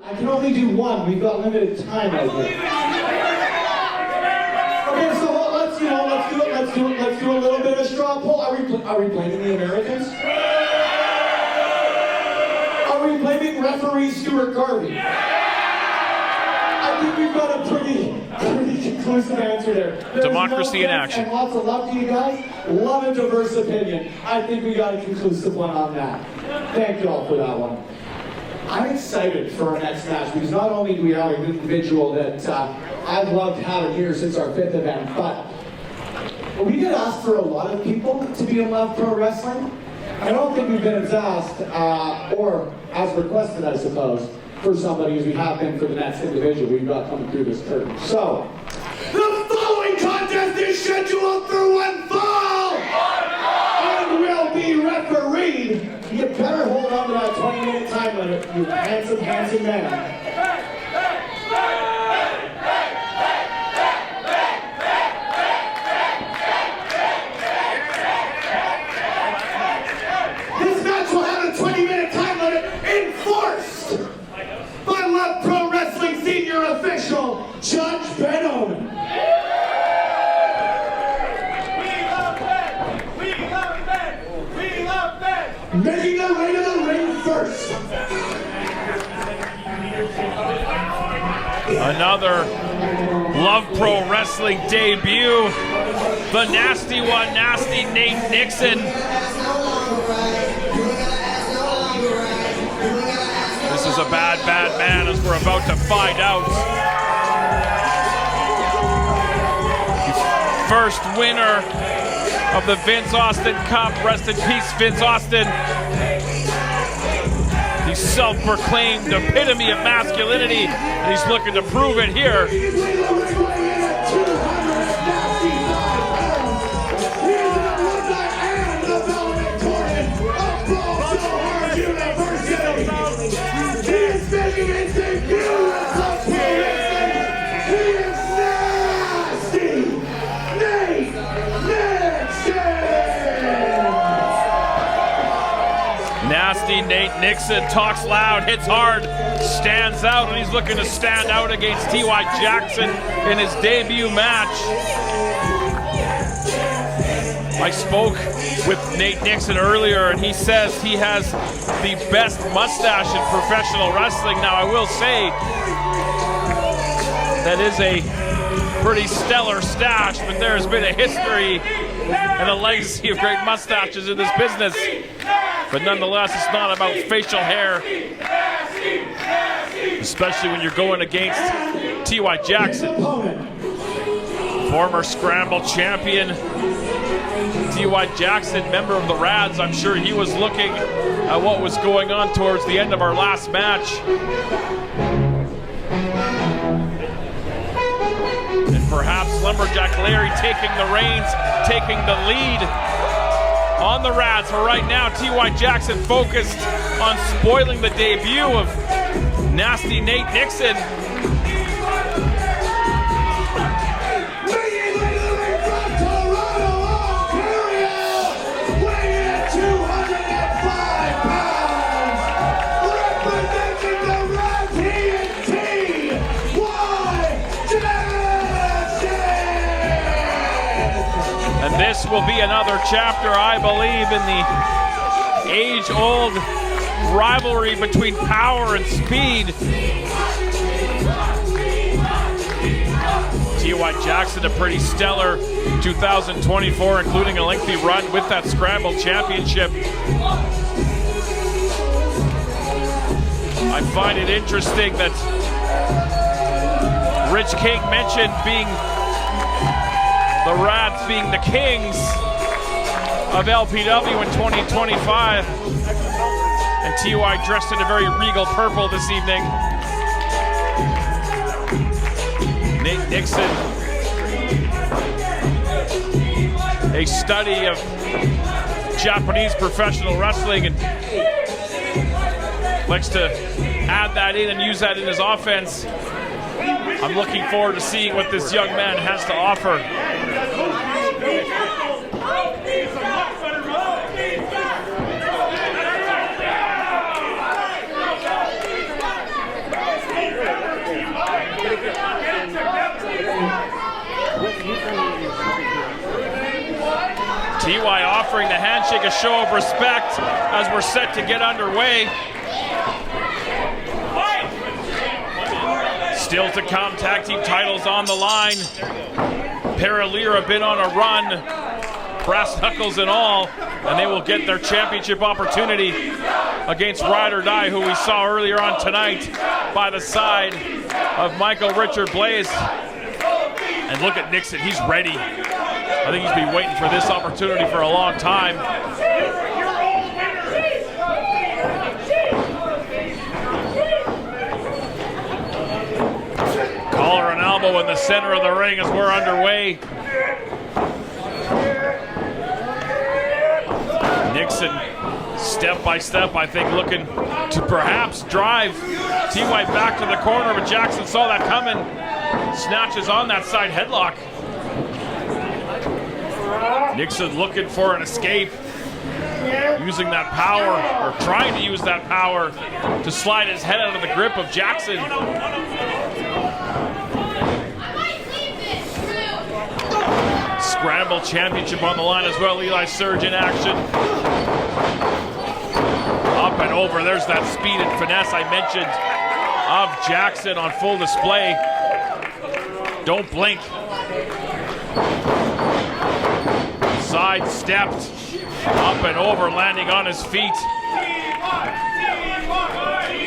I can only do one. We've got limited time out here. Okay, so let's do a little bit of straw poll. Are we blaming the Americans? Are we blaming referee Stuart Garvey? I think we've got a pretty conclusive answer there. There's democracy in action. And lots of love to you guys. Love a diverse opinion. I think we got a conclusive one on that. Thank you all for that one. I'm excited for our next match because not only do we have an individual that I've loved having here since our 5th event, but we get asked for a lot of people to be in Love Pro Wrestling. I don't think we've been as asked, or as requested, I suppose, for somebody as we have been for the next individual we've got coming through this curtain. So, the following contest is scheduled for one fall! And will be refereed. You better hold on to that 20-minute time limit, you handsome man. This match will have a 20-minute time limit enforced by Love Pro Wrestling Senior Official, Judge Ben Owen. Making their way to the ring first. Another Love Pro Wrestling debut. The nasty one, Nasty Nate Nixon. This is a bad man, as we're about to find out. First winner of the Vince Austin Cup. Rest in peace, Vince Austin. The self-proclaimed epitome of masculinity, and he's looking to prove it here. Nasty Nate Nixon talks loud, hits hard, stands out, and he's looking to stand out against T.Y. Jackson in his debut match. I spoke with Nate Nixon earlier, and he says he has the best mustache in professional wrestling. Now, I will say that is a pretty stellar stash, but there has been a history and a legacy of great mustaches in this business. But nonetheless, it's not about facial hair, especially when you're going against T.Y. Jackson. Former Scramble champion T.Y. Jackson, member of the RADz. I'm sure he was looking at what was going on towards the end of our last match. And perhaps Lumberjack Larry taking the reins, taking the lead on the RADz. For right now, T.Y. Jackson focused on spoiling the debut of Nasty Nate Nixon. And this will be another chapter, I believe, in the age-old rivalry between power and speed. T.Y. Jackson, a pretty stellar 2024, including a lengthy run with that Scramble Championship. I find it interesting that Rich King mentioned being the RADz being the kings of LPW in 2025. And T.Y. dressed in a very regal purple this evening. Nate Nixon, a study of Japanese professional wrestling, and likes to add that in and use that in his offense. I'm looking forward to seeing what this young man has to offer. TY offering the handshake a show of respect as we're set to get underway. Still to come, tag team titles on the line. Paraleer have been on a run, brass knuckles and all, and they will get their championship opportunity against Ride or Die, who we saw earlier on tonight by the side of Michael Richard Blaze. And look at Nixon, he's ready. I think he's been waiting for this opportunity for a long time. Collar and elbow in the center of the ring as we're underway. Nixon, step by step, I think, looking to perhaps drive TY back to the corner, but Jackson saw that coming. Snatches on that side headlock. Nixon looking for an escape, using that power, or trying to use that power to slide his head out of the grip of Jackson. Scramble championship on the line as well. Eli Surge in action. Up and over. There's that speed and finesse I mentioned of Jackson on full display. Don't blink. Side stepped. Up and over, landing on his feet.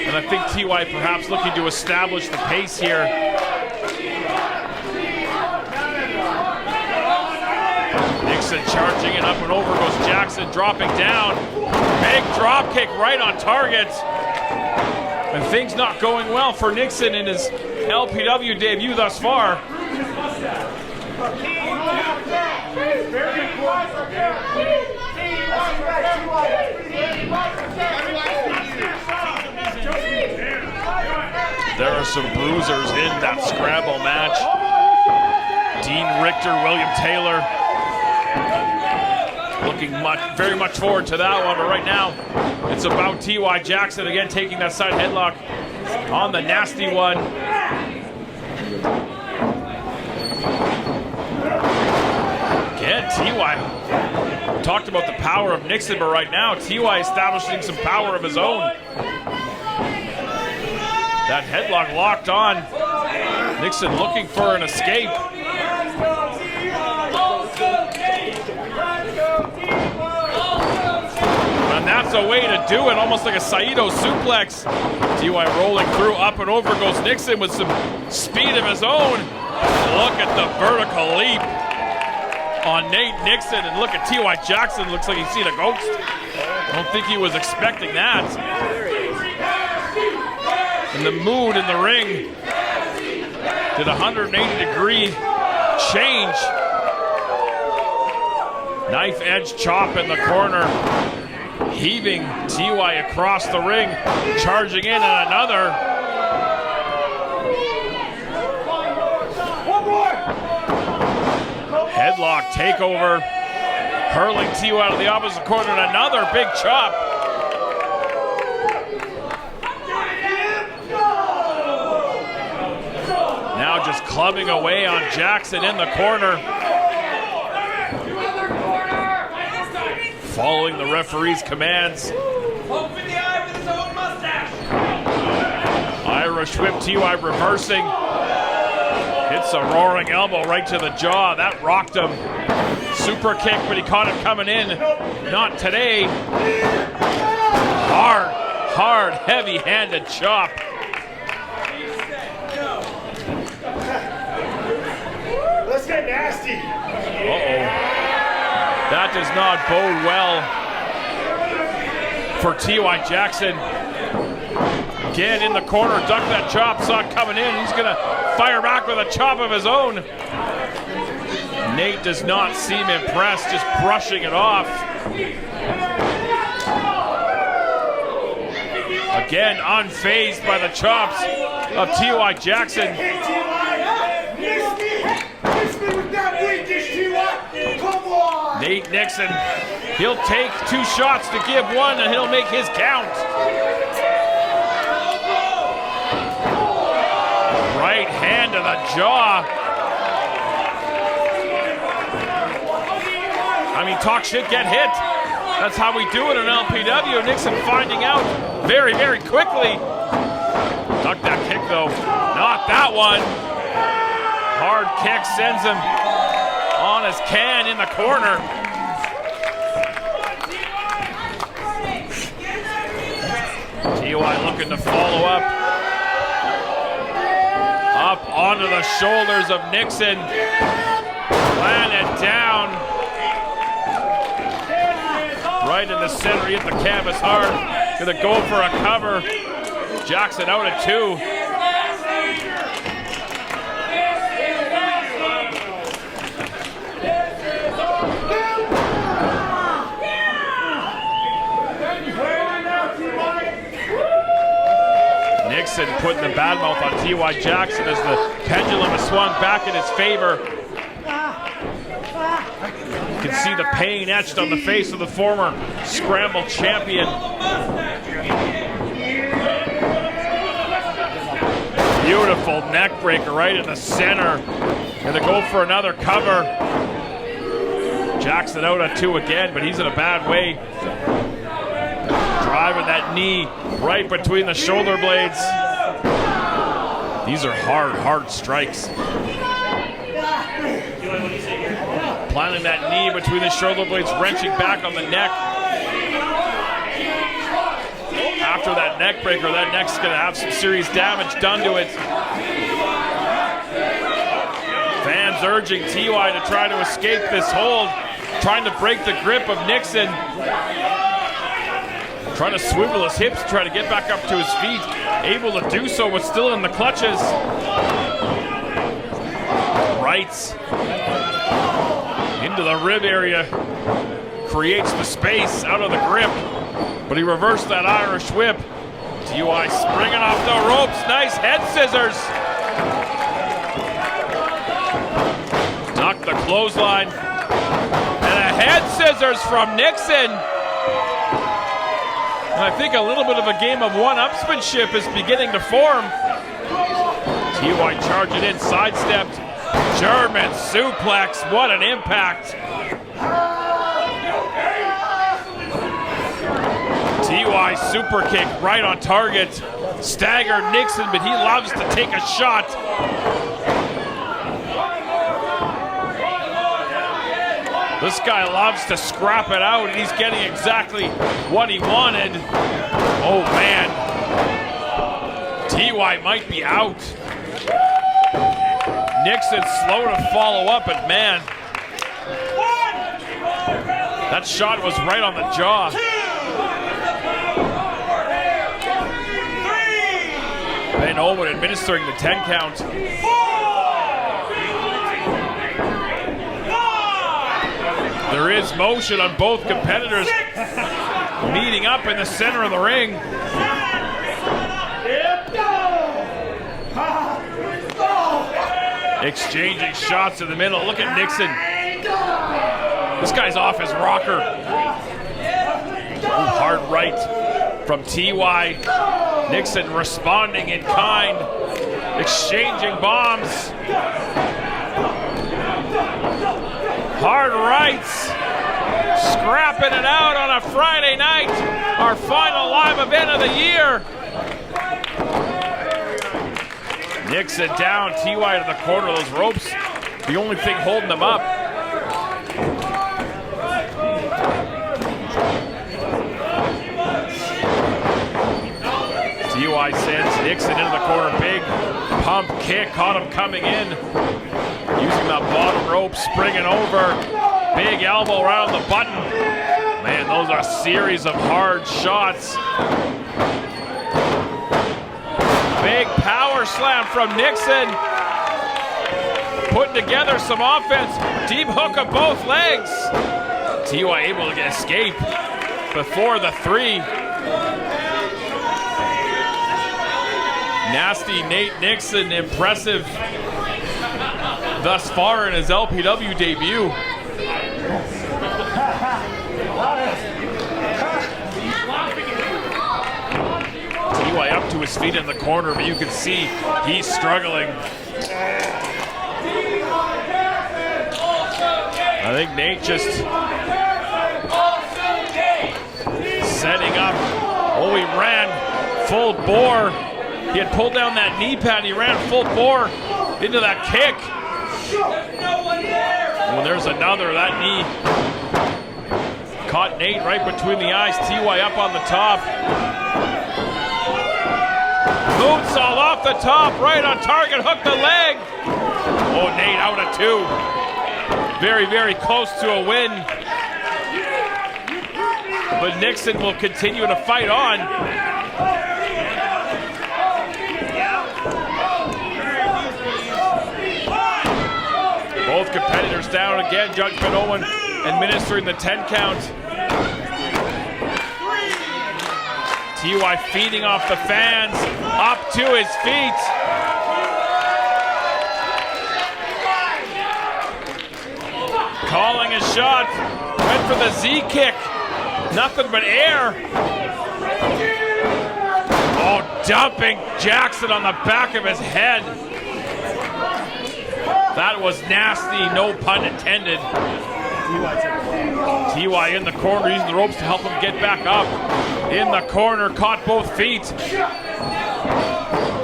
And I think TY perhaps looking to establish the pace here. Nixon charging it, up and over goes Jackson, dropping down. Big drop kick right on target. And things not going well for Nixon in his LPW debut thus far. There are some bruisers in that scramble match. Dean Richter, William Taylor. Looking very much forward to that one, but right now it's about TY Jackson again taking that side headlock on the nasty one. Again, TY talked about the power of Nixon, but right now TY establishing some power of his own. That headlock locked on. Nixon looking for an escape. And that's a way to do it, almost like a Saito suplex. TY rolling through, up and over goes Nixon with some speed of his own. Look at the vertical leap on Nate Nixon, and look at TY Jackson, looks like he's seen a ghost. I don't think he was expecting that. And the mood in the ring did a 180-degree change. Knife edge chop in the corner. Heaving TY across the ring, charging in on another. Headlock takeover, hurling TY out of the opposite corner, and another big chop. Now just clubbing away on Jackson in the corner. Following the referee's commands. Irish whip, TY reversing. Hits a roaring elbow right to the jaw. That rocked him. Super kick, but he caught it coming in. Not today. Hard, heavy-handed chop. Let's get nasty. Uh-oh. That does not bode well for TY Jackson. Again in the corner, ducked that chop, saw it coming in. He's gonna fire back with a chop of his own. Nate does not seem impressed, just brushing it off. Again, unfazed by the chops of TY Jackson. Nate Nixon, he'll take 2 shots to give 1, and he'll make his count. Right hand to the jaw. I mean, talk shit, get hit. That's how we do it in LPW. Nixon finding out very, very quickly. Duck that kick though. Not that one. Hard kick sends him on his can in the corner. TY looking to follow up. Up onto the shoulders of Nixon. Planted down. Right in the center, he hit the canvas hard. Gonna go for a cover. Jackson out at 2. Nixon putting the bad mouth on T.Y. Jackson as the pendulum has swung back in his favor. You can see the pain etched on the face of the former scramble champion. Beautiful neck breaker right in the center. Gonna go for another cover. Jackson out at 2 again, but he's in a bad way. Driving that knee right between the shoulder blades. These are hard strikes. Planting that knee between the shoulder blades, wrenching back on the neck. After that neck breaker, that neck's gonna have some serious damage done to it. Fans urging TY to try to escape this hold, trying to break the grip of Nixon. Trying to swivel his hips, try to get back up to his feet. Able to do so, but still in the clutches. Rights into the rib area. Creates the space out of the grip. But he reversed that Irish whip. TY springing off the ropes. Nice head scissors. Knocked the clothesline. And a head scissors from Nixon. And I think a little bit of a game of one-upsmanship is beginning to form. TY charging in, sidestepped. German suplex, what an impact. TY super kick right on target. Staggered Nixon, but he loves to take a shot. This guy loves to scrap it out, and he's getting exactly what he wanted. Oh man, TY might be out. Nixon slow to follow up, but man, that shot was right on the jaw. Ben Owen administering the 10 count. There is motion on both competitors meeting up in the center of the ring. Exchanging shots in the middle. Look at Nixon. This guy's off his rocker. Ooh, hard right from TY. Nixon responding in kind. Exchanging bombs. Hard rights. Scrapping it out on a Friday night. Our final live event of the year. Nixon down, TY to the corner of those ropes. The only thing holding them up. TY sends Nixon into the corner. Big pump kick, caught him coming in. Using that bottom rope, springing over. Big elbow right on the button. Man, those are a series of hard shots. Big power slam from Nixon. Putting together some offense. Deep hook of both legs. TY able to escape before the 3. Nasty Nate Nixon, impressive thus far in his LPW debut. TY up to his feet in the corner, but you can see he's struggling. I think Nate just Setting up. Oh, he ran full bore. He had pulled down that knee pad. He ran full bore into that kick. Oh, there's another. That knee caught Nate right between the eyes. TY up on the top. Moonsault off the top, right on target, hook the leg. Oh, Nate out of 2. Very, very close to a win. But Nixon will continue to fight on. Both competitors down again. Judge Ben Owen administering the 10 count. TY feeding off the fans, up to his feet. Calling a shot, went for the Z kick. Nothing but air. Oh, dumping Jackson on the back of his head. That was nasty, no pun intended. TY in the corner, using the ropes to help him get back up. In the corner, caught both feet.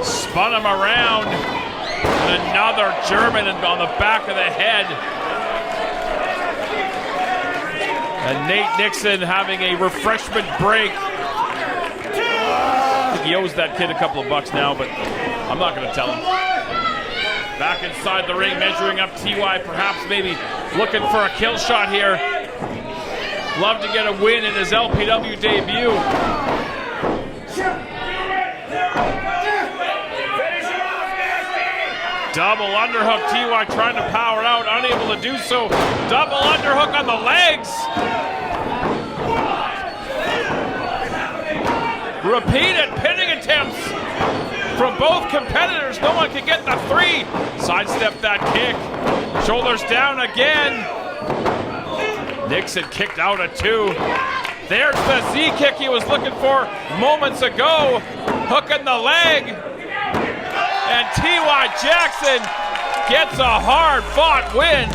Spun him around. And another German on the back of the head. And Nate Nixon having a refreshment break. I think he owes that kid a couple of bucks now, but I'm not going to tell him. Back inside the ring, measuring up TY, perhaps maybe looking for a kill shot here. Love to get a win in his LPW debut. Double underhook, TY trying to power out, unable to do so. Double underhook on the legs. Repeated pinning attempts from both competitors. No one can get the 3. Sidestep that kick. Shoulders down again. Nixon kicked out at 2. There's the Z kick he was looking for moments ago. Hooking the leg. And TY Jackson gets a hard-fought win.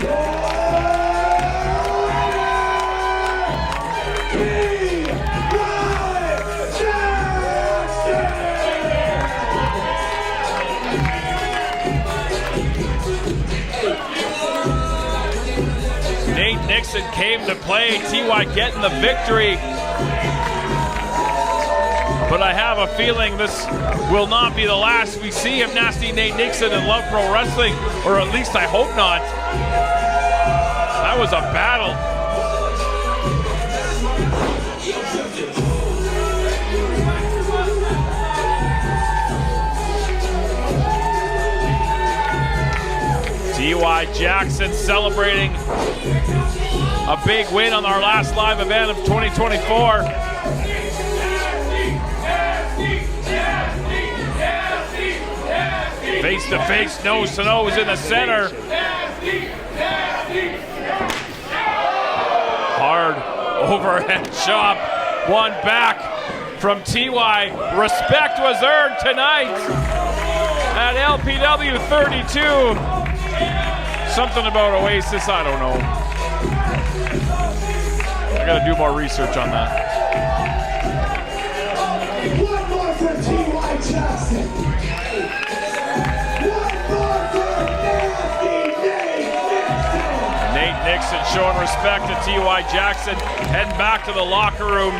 Nate Nixon came to play. TY getting the victory. But I have a feeling this will not be the last we see of Nasty Nate Nixon in Love Pro Wrestling, or at least I hope not. That was a battle. TY Jackson celebrating a big win on our last live event of 2024. Face to face, nose to nose in the center. Hard overhead chop. One back from TY. Respect was earned tonight at LPW 32. Something about Oasis, I don't know. I gotta do more research on that. One more for TY Jackson. Nate Nixon showing respect to TY Jackson, heading back to the locker room.